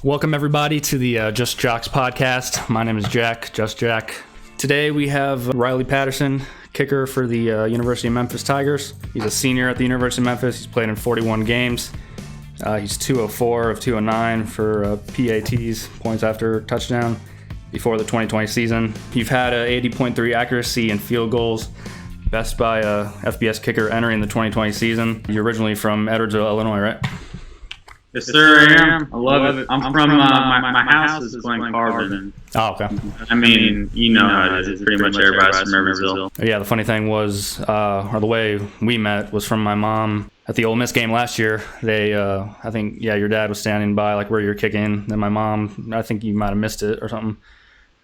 Welcome, everybody, to the Just Jocks podcast. My name is Jack, Just Jack. Today we have Riley Patterson, kicker for the University of Memphis Tigers. He's a senior at the University of Memphis. He's played in 41 games. He's 204 of 209 for PATs, points after touchdown, before the 2020 season. You've had a 80.3 accuracy in field goals, best by a FBS kicker entering the 2020 season. You're originally from Edwardsville, Illinois, right? Yes, sir, I am. I love it. I'm from, my house is Glen Carbon. Oh, okay. I mean, you know how it is. Pretty much everybody's from Evansville. Yeah, the funny thing was, or the way we met was from my mom at the Ole Miss game last year. They, I think, your dad was standing by, like, where you're kicking. Then my mom, I think you might have missed it or something.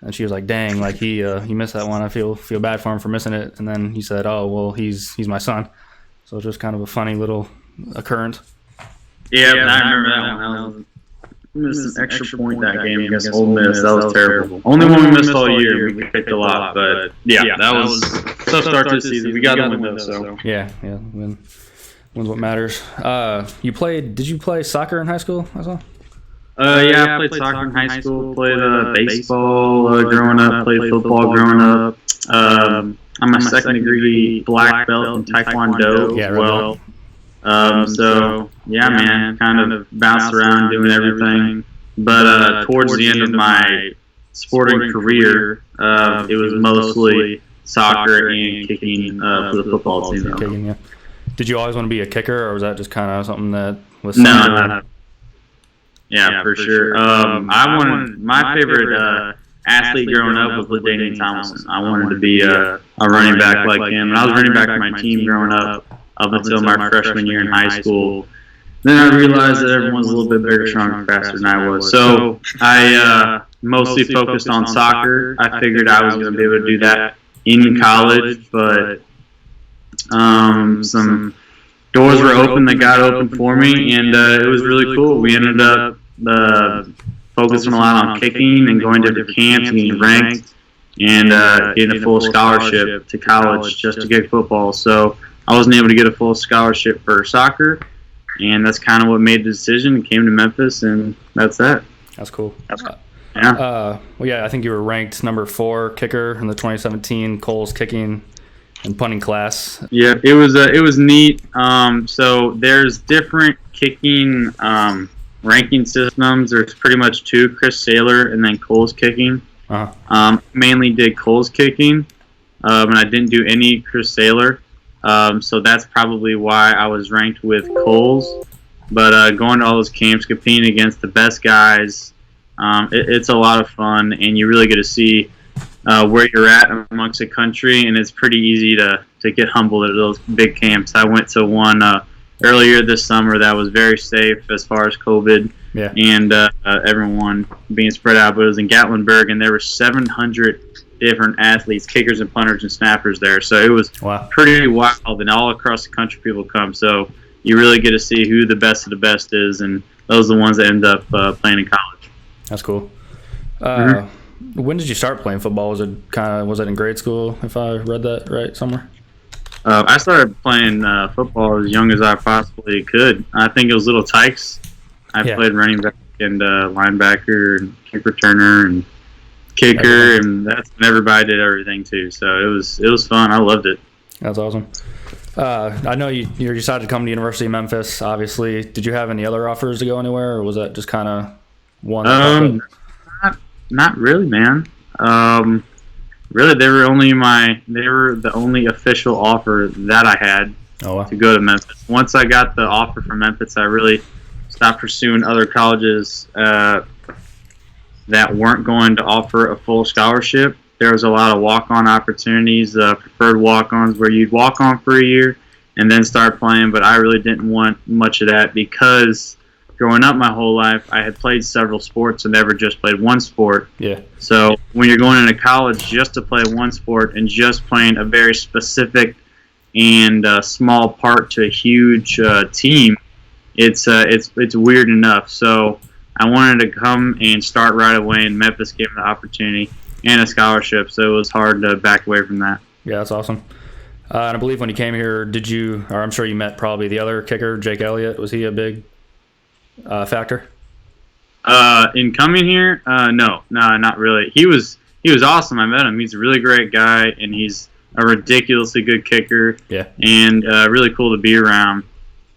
And she was like, dang, like, he missed that one. I feel bad for him for missing it. And then he said, oh, well, he's my son. So it's just kind of a funny little occurrence. Yeah, I remember that one. We missed an extra point that game against Ole Miss. That was terrible. Only one we missed all year. We picked a lot, but yeah, that was a tough start to the season. We got to win though, so. Yeah, wins what matters. Did you play soccer in high school as well? Yeah, I played soccer in high school, played baseball growing up, played football growing up. I'm a second degree black belt in Taekwondo as well. So yeah, man, kind of bounced around doing everything. But towards the end of my sporting career, it was mostly soccer and kicking for the football team. Kicking, yeah. Did you always want to be a kicker, or was that just kind of something that was? No. Yeah, for sure. I wanted my favorite athlete growing up was LaDainian Tomlinson. I wanted to be a running back like him, and I was running back for my team growing up until my freshman year in high school. Then I realized that everyone was a little bit bigger, stronger, faster than I was. So I mostly focused on soccer. I figured I was going to be able to do that in college, but some doors were open that got open for me, and it was really cool. We ended up focusing a lot on kicking and going to the camps and getting ranked and getting a full scholarship to college just to kick football. So I wasn't able to get a full scholarship for soccer, and that's kind of what made the decision. I came to Memphis, and that's that. That's cool. Yeah. I think you were ranked number 4 kicker in the 2017 Coles kicking and punting class. Yeah, it was neat. So there's different kicking ranking systems. There's pretty much 2, Chris Saylor and then Coles kicking. Mainly did Coles kicking, and I didn't do any Chris Saylor. So that's probably why I was ranked with Coles. But going to all those camps, competing against the best guys, it's a lot of fun, and you really get to see where you're at amongst the country, and it's pretty easy to get humbled at those big camps. I went to one earlier this summer that was very safe as far as COVID and everyone being spread out, but it was in Gatlinburg, and there were 700 different athletes, kickers and punters and snappers there. So it was pretty wild, and all across the country people come. So you really get to see who the best of the best is, and those are the ones that end up playing in college. That's cool. When did you start playing football? Was it in grade school, if I read that right somewhere? I started playing football as young as I possibly could. I think it was Little Tykes. I played running back and linebacker and kick returner and kicker, and that's when everybody did everything too. So it was fun. I loved it. That's awesome. I know you decided to come to the University of Memphis. Obviously, did you have any other offers to go anywhere, or was that just kind of one? Not really, man. Really, they were the only official offer that I had to go to Memphis. Once I got the offer from Memphis, I really stopped pursuing other colleges that weren't going to offer a full scholarship. There was a lot of walk-on opportunities, preferred walk-ons, where you'd walk on for a year and then start playing, but I really didn't want much of that because growing up my whole life, I had played several sports and never just played one sport. Yeah. So when you're going into college just to play one sport and just playing a very specific and small part to a huge team, it's weird enough. So I wanted to come and start right away, and Memphis gave me the opportunity and a scholarship, so it was hard to back away from that. Yeah, that's awesome. And I believe when you came here, I'm sure you met probably the other kicker, Jake Elliott. Was he a big factor? In coming here, no, not really. He was awesome. I met him. He's a really great guy, and he's a ridiculously good kicker. Yeah. And really cool to be around.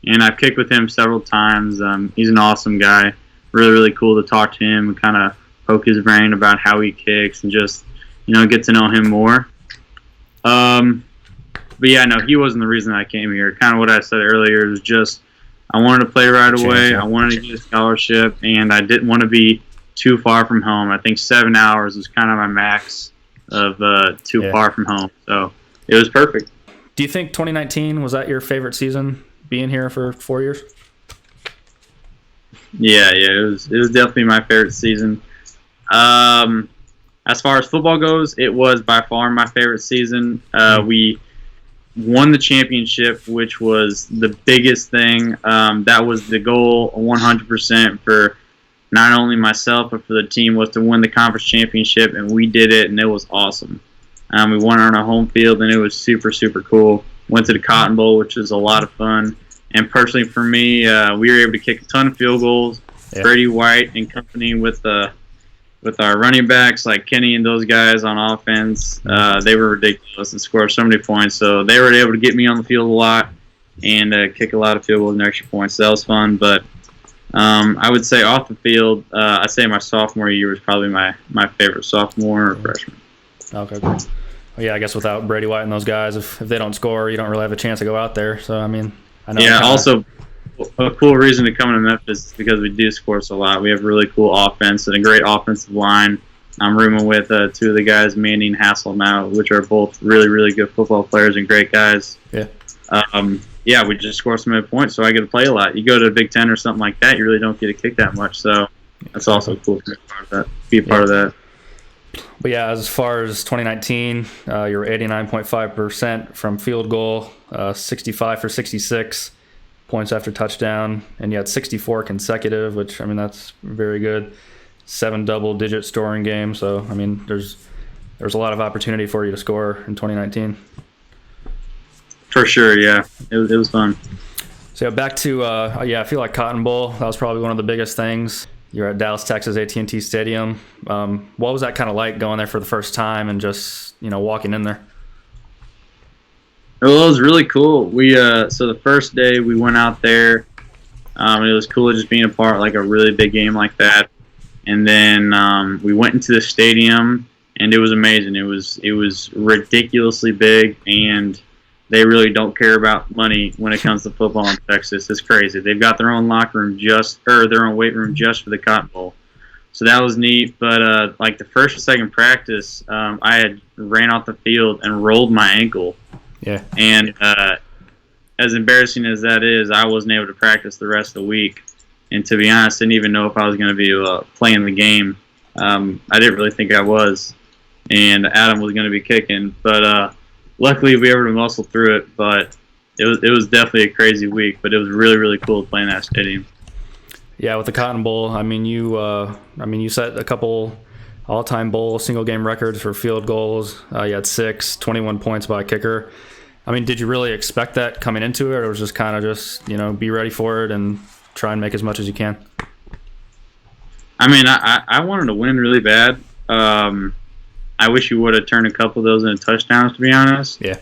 And I've kicked with him several times. He's an awesome guy. Really cool to talk to him and kind of poke his brain about how he kicks and just, get to know him more. But yeah, no, he wasn't the reason I came here. Kind of what I said earlier was just I wanted to play right away. I wanted to get a scholarship, and I didn't want to be too far from home. I think 7 hours was kind of my max of too far from home. So it was perfect. Do you think 2019 was that your favorite season, being here for 4 years? Yeah, it was definitely my favorite season. As far as football goes, it was by far my favorite season. We won the championship, which was the biggest thing. That was the goal 100% for not only myself, but for the team, was to win the conference championship, and we did it, and it was awesome. We won on our home field, and it was super, super cool. Went to the Cotton Bowl, which was a lot of fun. And personally for me, we were able to kick a ton of field goals. Yeah. Brady White in company with our running backs like Kenny and those guys on offense, they were ridiculous and scored so many points. So they were able to get me on the field a lot and kick a lot of field goals and extra points. So that was fun. But I would say off the field, I'd say my sophomore year was probably my favorite, sophomore or freshman. Okay, cool. Well, yeah, I guess without Brady White and those guys, if they don't score, you don't really have a chance to go out there. So, I mean, I know. Yeah, also a cool reason to come to Memphis is because we do score so a lot. We have really cool offense and a great offensive line. I'm rooming with two of the guys, Mandy and Hassel now, which are both really, really good football players and great guys. Yeah. Yeah, we just score so many points, so I get to play a lot. You go to Big Ten or something like that, you really don't get to kick that much. So that's also cool to be a part of that. But yeah, as far as 2019, you were 89.5% from field goal, 65 for 66 points after touchdown, and you had 64 consecutive, which, I mean, that's very good. 7 double-digit scoring games. So, I mean, there's a lot of opportunity for you to score in 2019. For sure, yeah. It was fun. So, back to, I feel like Cotton Bowl. That was probably one of the biggest things. You're at Dallas, Texas, AT&T Stadium. What was that kind of like going there for the first time and just, walking in there? Well, it was really cool. We so the first day we went out there, and it was cool just being a part of like a really big game like that. And then we went into the stadium, and it was amazing. It was ridiculously big, and they really don't care about money when it comes to football in Texas. It's crazy. They've got their own locker room their own weight room just for the Cotton Bowl. So that was neat. But like the first or second practice, I had ran off the field and rolled my ankle. Yeah. And as embarrassing as that is, I wasn't able to practice the rest of the week. And to be honest, I didn't even know if I was going to be playing the game. I didn't really think I was. And Adam was going to be kicking. But luckily, we were able to muscle through it. But it was definitely a crazy week. But it was really, really cool to play in that stadium. Yeah, with the Cotton Bowl, I mean, you set a couple all-time bowl single-game records for field goals. You had 6, 21 points by a kicker. I mean, did you really expect that coming into it, or was it just kind of just, be ready for it and try and make as much as you can? I mean, I wanted to win really bad. I wish you would have turned a couple of those into touchdowns, to be honest. Yeah.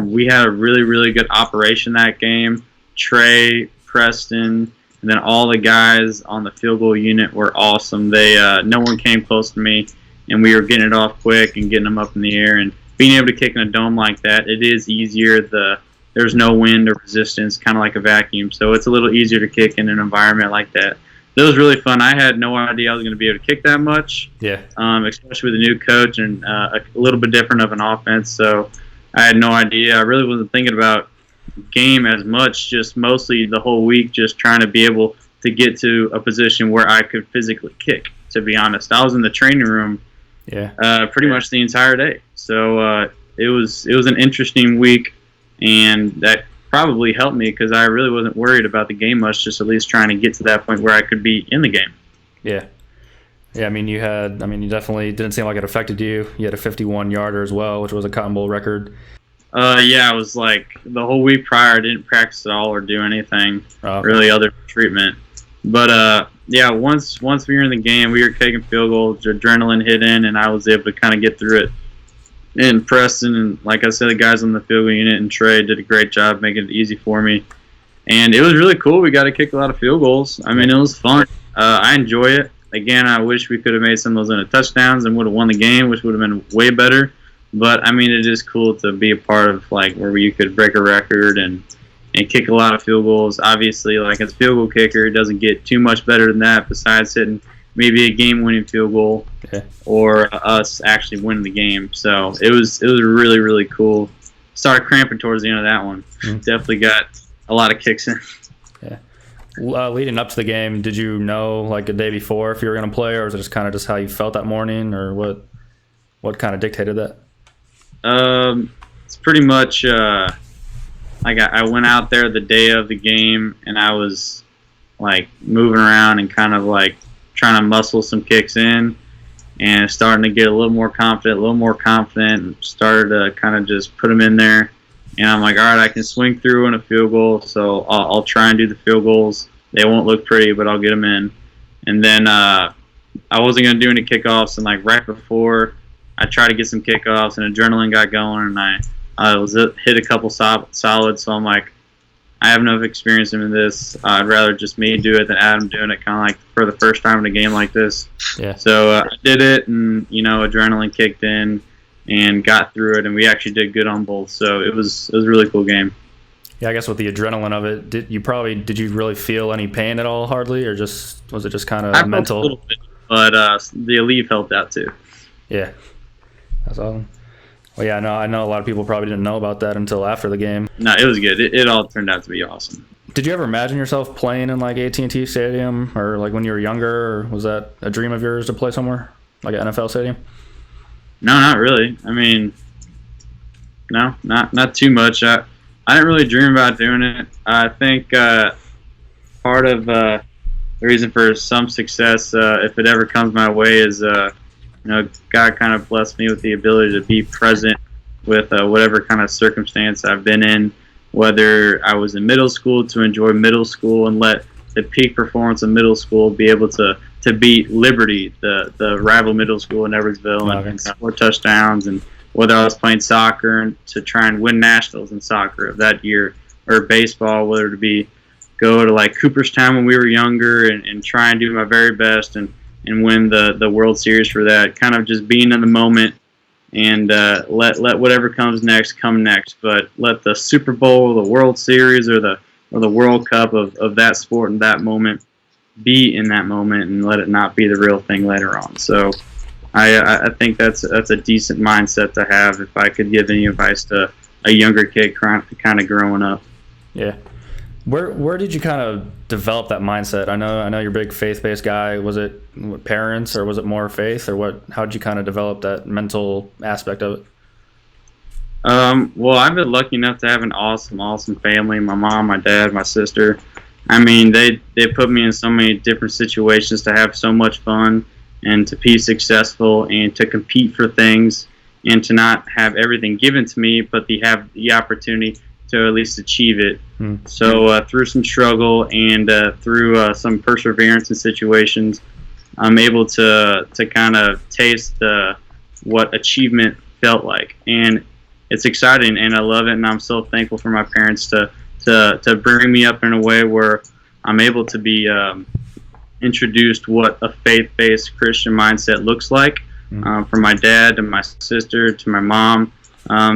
We had a really, really good operation that game. Trey, Preston, and then all the guys on the field goal unit were awesome. They no one came close to me, and we were getting it off quick and getting them up in the air. And being able to kick in a dome like that, it is easier. There's no wind or resistance, kind of like a vacuum, so it's a little easier to kick in an environment like that. It was really fun. I had no idea I was going to be able to kick that much. Yeah. Especially with a new coach and a little bit different of an offense. So I had no idea. I really wasn't thinking about game as much. Just mostly the whole week, just trying to be able to get to a position where I could physically kick. To be honest, I was in the training room. Yeah. Pretty much the entire day. So it was an interesting week, and that probably helped me because I really wasn't worried about the game much, just at least trying to get to that point where I could be in the game. Yeah. Yeah, I mean, you definitely didn't seem like it affected you. You had a 51-yarder as well, which was a Cotton Bowl record. Yeah, it was like the whole week prior I didn't practice at all or do anything really other than treatment. But yeah, once we were in the game, we were kicking field goals, adrenaline hit in, and I was able to kind of get through it. And Preston, and like I said, the guys on the field goal unit and Trey did a great job making it easy for me. And it was really cool. We got to kick a lot of field goals. I mean, it was fun. I enjoy it. Again, I wish we could have made some of those into touchdowns and would have won the game, which would have been way better. But, I mean, it is cool to be a part of, like, where you could break a record and kick a lot of field goals. Obviously, like, as a field goal kicker, it doesn't get too much better than that besides hitting maybe a game-winning field goal or us actually winning the game. So it was really, really cool. Started cramping towards the end of that one. Definitely got a lot of kicks in. Yeah. Leading up to the game, did you know like a day before if you were going to play, or was it just kind of just how you felt that morning, or what kind of dictated that? It's pretty much like I went out there the day of the game, and I was like moving around and kind of like trying to muscle some kicks in, and starting to get a little more confident, and started to kind of just put them in there. And I'm like, all right, I can swing through in a field goal, so I'll try and do the field goals. They won't look pretty, but I'll get them in. And then I wasn't going to do any kickoffs, and like right before I tried to get some kickoffs, and adrenaline got going, and I was hit a couple solids, so I'm like, I have enough experience in this. I'd rather just me do it than Adam doing it, kind of like for the first time in a game like this. Yeah. So I did it, and adrenaline kicked in and got through it, and we actually did good on both. So it was a really cool game. Yeah, I guess with the adrenaline of it, did you really feel any pain at all, hardly, or was it just kind of mental? A little bit, but the Aleve helped out too. Yeah, that's awesome. Well, yeah, no, I know a lot of people probably didn't know about that until after the game. No, it was good. It all turned out to be awesome. Did you ever imagine yourself playing in like AT&T Stadium, or like when you were younger, or was that a dream of yours to play somewhere like an NFL stadium? No, not really. I mean, no, not too much. I didn't really dream about doing it. I think part of the reason for some success, if it ever comes my way, is God kind of blessed me with the ability to be present with whatever kind of circumstance I've been in, whether I was in middle school, to enjoy middle school and let the peak performance of middle school be able to beat Liberty, the rival middle school in Edwardsville, and score touchdowns, and whether I was playing soccer and to try and win nationals in soccer of that year, or baseball, whether it be go to like Cooperstown when we were younger and try and do my very best and win the World Series for that. Kind of just being in the moment and let whatever comes next come next, but let the Super Bowl, the World Series, or the World Cup of that sport in that moment be in that moment, and let it not be the real thing later on. So I think that's a decent mindset to have if I could give any advice to a younger kid kind of growing up. Yeah. Where did you kind of develop that mindset? I know you're a big faith-based guy. Was it parents, or was it more faith, or what? How did you kind of develop that mental aspect of it? Well, I've been lucky enough to have an awesome family. My mom, my dad, my sister. I mean, they put me in so many different situations to have so much fun and to be successful and to compete for things and to not have everything given to me, but have the opportunity to at least achieve it. So through some struggle and through some perseverance in situations, I'm able to kind of taste what achievement felt like. And it's exciting, and I love it, and I'm so thankful for my parents to bring me up in a way where I'm able to be introduced what a faith-based Christian mindset looks like. From my dad to my sister to my mom,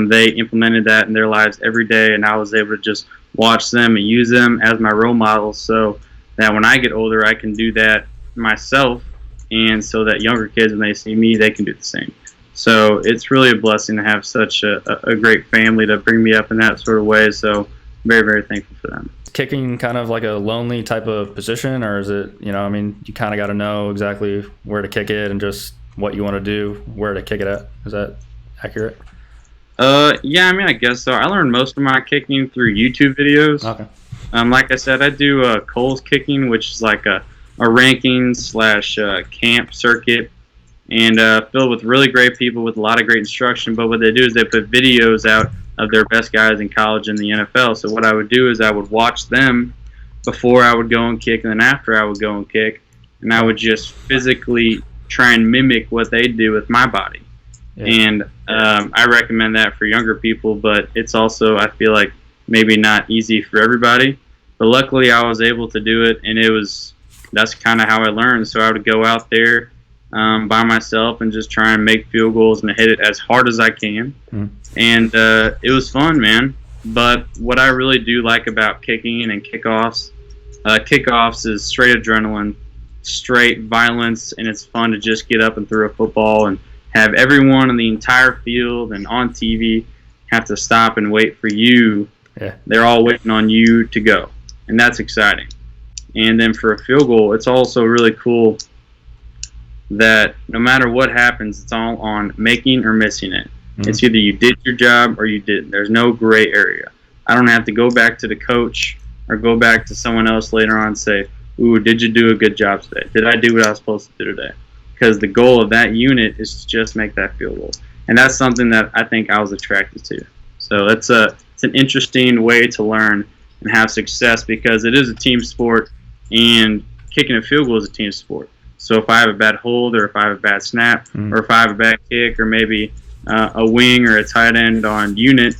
they implemented that in their lives every day, and I was able to just watch them and use them as my role models, so that when I get older, I can do that myself, and so that younger kids, when they see me, they can do the same. So it's really a blessing to have such a great family to bring me up in that sort of way. So very, very thankful for them. Is kicking kind of like a lonely type of position, or is it, you kind of got to know exactly where to kick it and just what you want to do, where to kick it at? Is that accurate? Yeah, I mean, I guess so. I learned most of my kicking through YouTube videos. Okay. Like I said, I do Cole's kicking, which is like a ranking / camp circuit, and filled with really great people with a lot of great instruction. But what they do is they put videos out of their best guys in college and the NFL. So what I would do is I would watch them before I would go and kick, and then after I would go and kick, and I would just physically try and mimic what they do with my body. Yeah. And I recommend that for younger people, but it's also, I feel like, maybe not easy for everybody. But luckily I was able to do it, and that's kind of how I learned. So I would go out there by myself and just try and make field goals and hit it as hard as I can. And it was fun, man. But what I really do like about kicking and kickoffs is straight adrenaline, straight violence, and it's fun to just get up and throw a football and have everyone in the entire field and on TV have to stop and wait for you. Yeah. They're all waiting on you to go, and that's exciting. And then for a field goal, it's also really cool that no matter what happens, it's all on making or missing it. It's either you did your job or you didn't. There's no gray area. I don't have to go back to the coach or go back to someone else later on and say, ooh, did you do a good job today? Did I do what I was supposed to do today? Because the goal of that unit is to just make that field goal. And that's something that I think I was attracted to. So it's an interesting way to learn and have success, because it is a team sport, and kicking a field goal is a team sport. So if I have a bad hold, or if I have a bad snap, or if I have a bad kick, or maybe a wing or a tight end on unit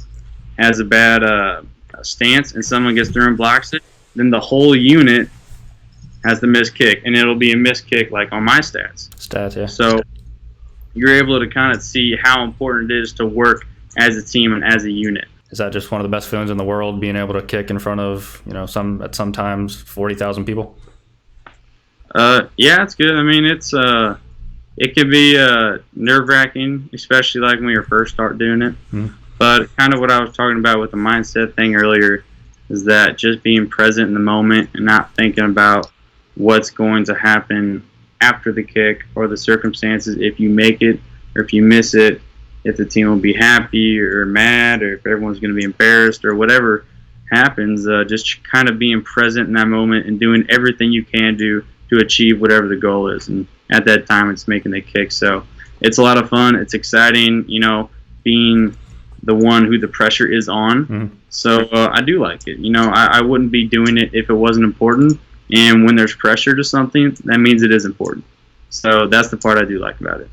has a bad stance and someone gets through and blocks it, then the whole unit has the missed kick, and it'll be a missed kick like on my stats. Yeah. So you're able to kind of see how important it is to work as a team and as a unit. Is that just one of the best feelings in the world, being able to kick in front of, sometimes 40,000 people? Yeah, it's good. I mean, it can be nerve-wracking, especially like when you first start doing it. But kind of what I was talking about with the mindset thing earlier is that just being present in the moment and not thinking about what's going to happen after the kick or the circumstances, if you make it or if you miss it, if the team will be happy or mad, or if everyone's going to be embarrassed, or whatever happens, just kind of being present in that moment and doing everything you can do to achieve whatever the goal is. And at that time, it's making the kick. So it's a lot of fun. It's exciting, being the one who the pressure is on. So I do like it. I wouldn't be doing it if it wasn't important. And when there's pressure to something, that means it is important. So that's the part I do like about it.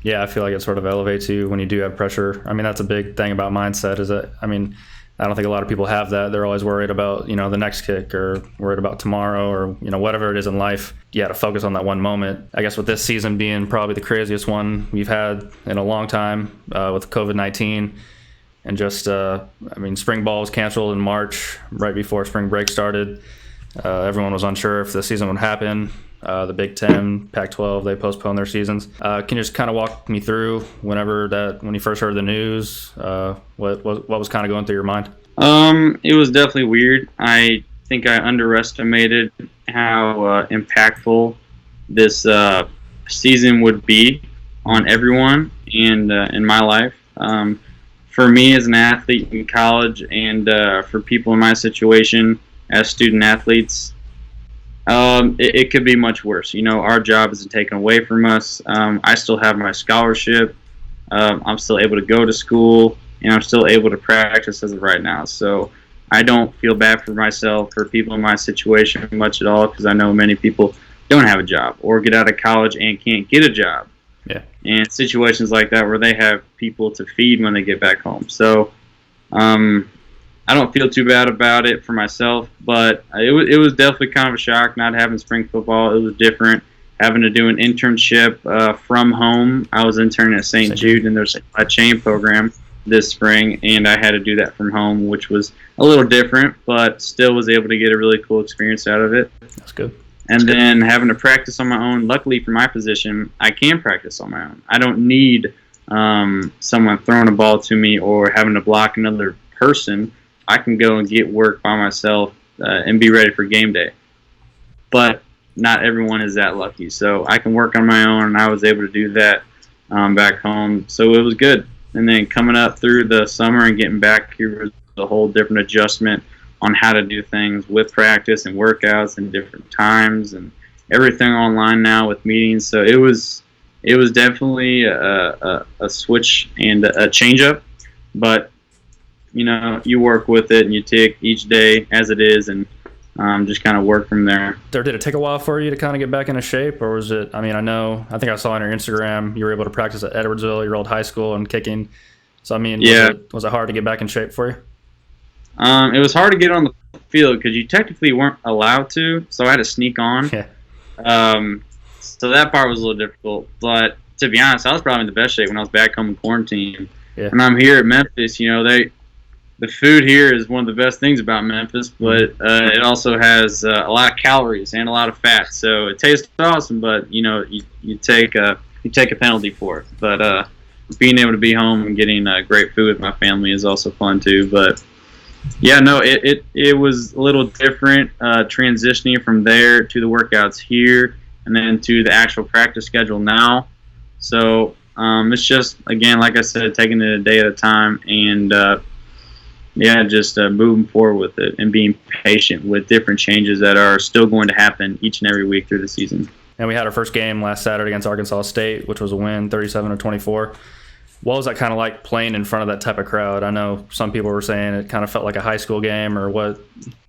Yeah, I feel like it sort of elevates you when you do have pressure. I mean, that's a big thing about mindset, is that, I don't think a lot of people have that. They're always worried about, the next kick, or worried about tomorrow, or, whatever it is in life. You got to focus on that one moment. I guess with this season being probably the craziest one we've had in a long time with COVID-19. And just, spring ball was canceled in March, right before spring break started. Everyone was unsure if the season would happen. The Big Ten, Pac-12, they postponed their seasons. Can you just kind of walk me through when you first heard the news, what was kind of going through your mind? It was definitely weird. I think I underestimated how impactful this season would be on everyone and in my life. For me as an athlete in college, and for people in my situation as student athletes, it could be much worse. Our job isn't taken away from us. I still have my scholarship. I'm still able to go to school, and I'm still able to practice as of right now. So I don't feel bad for myself or people in my situation much at all, because I know many people don't have a job or get out of college and can't get a job. Yeah. And situations like that where they have people to feed when they get back home. So I don't feel too bad about it for myself, but it was definitely kind of a shock not having spring football. It was different. Having to do an internship from home. I was interning at St. Jude, and there's a chain program this spring, and I had to do that from home, which was a little different, but still was able to get a really cool experience out of it. That's good. And then having to practice on my own. Luckily for my position, I can practice on my own. I don't need someone throwing a ball to me or having to block another person. I can go and get work by myself and be ready for game day. But not everyone is that lucky. So I can work on my own, and I was able to do that back home. So it was good. And then coming up through the summer and getting back here was a whole different adjustment on how to do things with practice and workouts and different times and everything online now with meetings. So it was definitely a switch and a change up, but you work with it and you take each day as it is, and just kind of work from there. Did it take a while for you to kind of get back into shape, or was it? I mean, I think I saw on your Instagram you were able to practice at Edwardsville, your old high school, and kicking. So I mean, was it hard to get back in shape for you? It was hard to get on the field because you technically weren't allowed to, so I had to sneak on. Yeah. So that part was a little difficult, but to be honest, I was probably in the best shape when I was back home in quarantine. Yeah. When I'm here at Memphis, the food here is one of the best things about Memphis, but it also has a lot of calories and a lot of fat. So it tastes awesome, but you take a penalty for it. But being able to be home and getting great food with my family is also fun too. But yeah, no, it was a little different transitioning from there to the workouts here and then to the actual practice schedule now. So it's just, again, like I said, taking it a day at a time and just moving forward with it and being patient with different changes that are still going to happen each and every week through the season. And we had our first game last Saturday against Arkansas State, which was a win, 37-24. What was that kind of like playing in front of that type of crowd? I know some people were saying it kind of felt like a high school game, or what?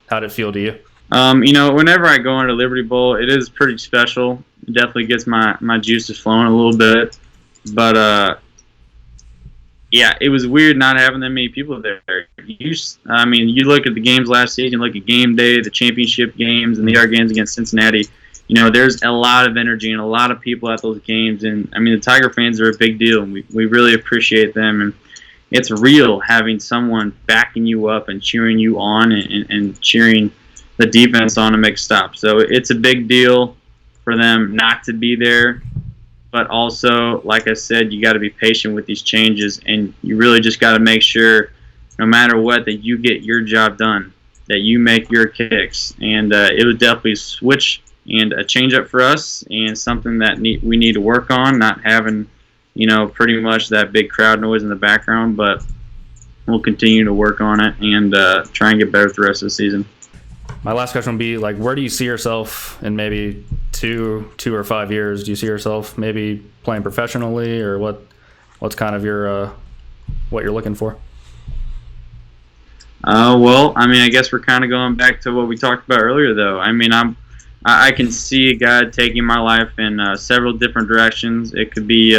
How did it feel to you? Whenever I go into Liberty Bowl, it is pretty special. It definitely gets my juices flowing a little bit. But, it was weird not having that many people there. You look at the games last season, look at game day, the championship games, and the other games against Cincinnati. There's a lot of energy and a lot of people at those games. And, the Tiger fans are a big deal, and we really appreciate them. And it's real having someone backing you up and cheering you on and cheering the defense on to make stops. So it's a big deal for them not to be there. But also, like I said, you got to be patient with these changes, and you really just got to make sure, no matter what, that you get your job done, that you make your kicks. And it was definitely a switch and a change up for us, and something that we need to work on, not having, pretty much that big crowd noise in the background. But we'll continue to work on it and try and get better through the rest of the season. My last question would be, where do you see yourself in maybe two or 5 years? Do you see yourself maybe playing professionally, or what's kind of your what you're looking for? I guess we're kind of going back to what we talked about earlier, though. I can see God taking my life in several different directions. It could be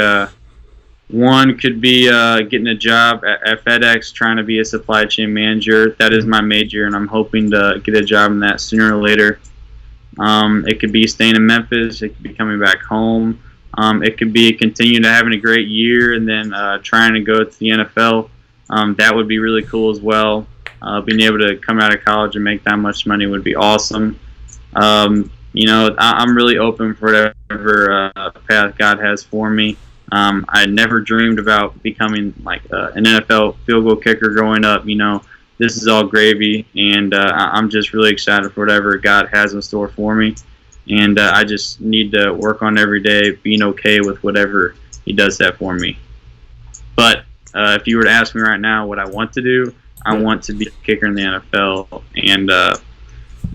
one could be getting a job at FedEx, trying to be a supply chain manager. That is my major, and I'm hoping to get a job in that sooner or later. It could be staying in Memphis. It could be coming back home. It could be continuing to having a great year and then trying to go to the NFL. That would be really cool as well. Being able to come out of college and make that much money would be awesome. I'm really open for whatever path God has for me. I never dreamed about becoming an NFL field goal kicker growing up. This is all gravy, and I'm just really excited for whatever God has in store for me. And I just need to work on every day being okay with whatever He does that for me. But if you were to ask me right now what I want to do, I want to be a kicker in the NFL, and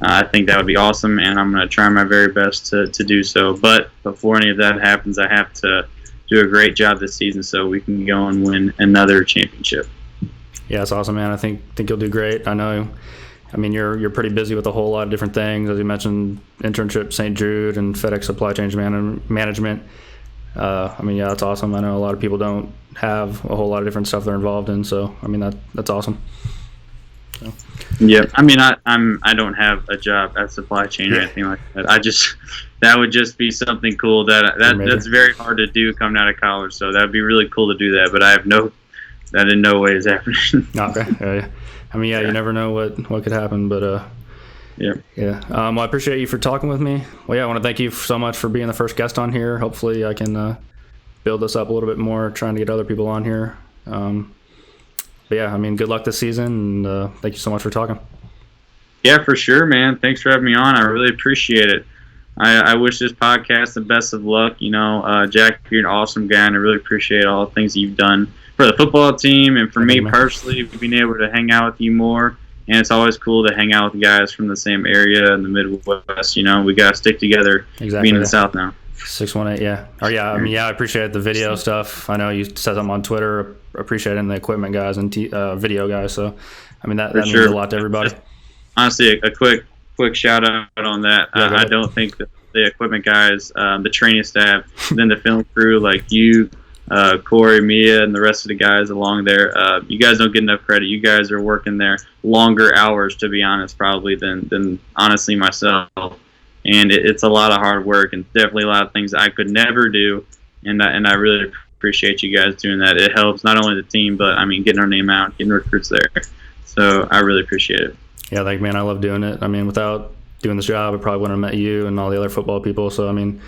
I think that would be awesome, and I'm going to try my very best to do so. But before any of that happens, I have to do a great job this season so we can go and win another championship. Yeah, it's awesome, man. I think you'll do great. I know. You're pretty busy with a whole lot of different things, as you mentioned, internship, St. Jude, and FedEx supply chain management. That's awesome. I know a lot of people don't have a whole lot of different stuff they're involved in, so that's awesome. So. Yeah, I don't have a job at supply chain or anything like that. That would just be something cool that's very hard to do coming out of college. So that would be really cool to do that, but that in no way is happening. Okay. You never know what could happen, but yeah. Well, I appreciate you for talking with me. Well, I want to thank you so much for being the first guest on here. Hopefully, I can build this up a little bit more, trying to get other people on here. Good luck this season, and thank you so much for talking. Yeah, for sure, man. Thanks for having me on. I really appreciate it. I wish this podcast the best of luck. Jack, you're an awesome guy, and I really appreciate all the things that you've done for the football team and for me personally, being able to hang out with you more. And it's always cool to hang out with guys from the same area in the Midwest. We got to stick together. Exactly. Being in the South now. 618, yeah. I appreciate the video stuff. I know you said something on Twitter, appreciating the equipment guys and video guys. So, that means a lot to everybody. Honestly, a quick quick shout out on that. Yeah, I don't think that the equipment guys, the training staff, then the film crew like you, Corey, Mia, and the rest of the guys along there, you guys don't get enough credit. You guys are working there longer hours, to be honest, probably than honestly myself. And it's a lot of hard work and definitely a lot of things I could never do. And I really appreciate you guys doing that. It helps not only the team, but I mean getting our name out, getting recruits there. So I really appreciate it. Yeah, like, man, I love doing it. I mean, without doing this job, I probably wouldn't have met you and all the other football people. So, I mean,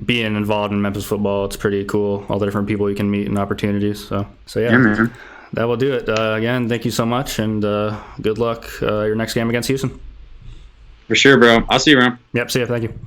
being involved in Memphis football, it's pretty cool. All the different people you can meet and opportunities. So yeah, man. That will do it. Again, thank you so much, and good luck your next game against Houston. For sure, bro. I'll see you around. Yep, see you. Thank you.